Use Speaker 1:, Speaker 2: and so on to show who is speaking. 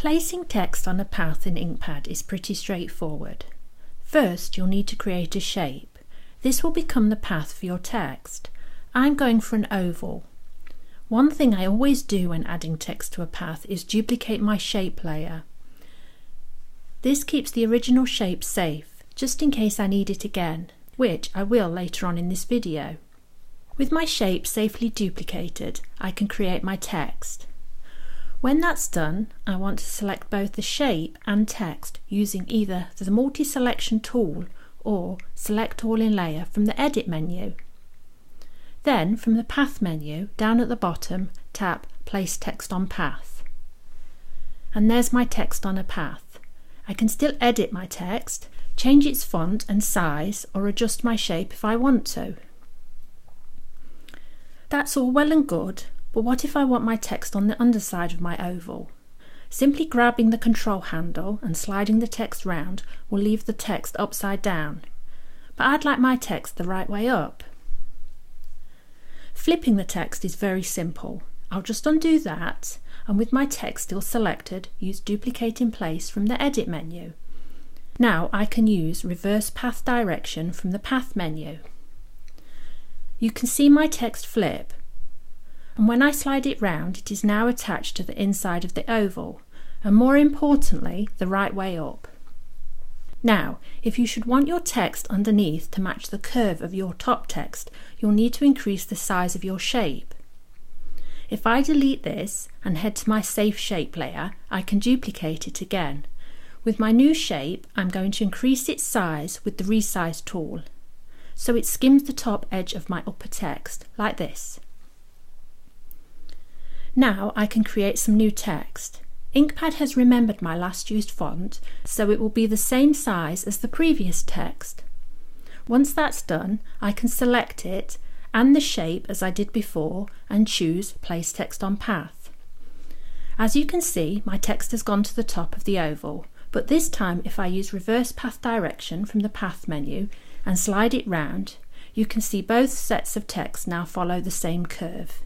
Speaker 1: Placing text on a path in Inkpad is pretty straightforward. First, you'll need to create a shape. This will become the path for your text. I'm going for an oval. One thing I always do when adding text to a path is duplicate my shape layer. This keeps the original shape safe, just in case I need it again, which I will later on in this video. With my shape safely duplicated, I can create my text. When that's done, I want to select both the shape and text using either the multi-selection tool or Select All in Layer from the Edit menu. Then, from the Path menu, down at the bottom, tap Place Text on Path. And there's my text on a path. I can still edit my text, change its font and size, or adjust my shape if I want to. That's all well and good, but what if I want my text on the underside of my oval? Simply grabbing the control handle and sliding the text round will leave the text upside down. But I'd like my text the right way up. Flipping the text is very simple. I'll just undo that, and with my text still selected, use Duplicate in Place from the Edit menu. Now I can use Reverse Path Direction from the Path menu. You can see my text flip, and when I slide it round, it is now attached to the inside of the oval, and more importantly, the right way up. Now, if you should want your text underneath to match the curve of your top text, you'll need to increase the size of your shape. If I delete this and head to my Safe Shape layer, I can duplicate it again. With my new shape, I'm going to increase its size with the Resize tool, so it skims the top edge of my upper text, like this. Now I can create some new text. Inkpad has remembered my last used font, so it will be the same size as the previous text. Once that's done, I can select it and the shape as I did before and choose Place Text on Path. As you can see, my text has gone to the top of the oval, but this time if I use Reverse Path Direction from the Path menu and slide it round, you can see both sets of text now follow the same curve.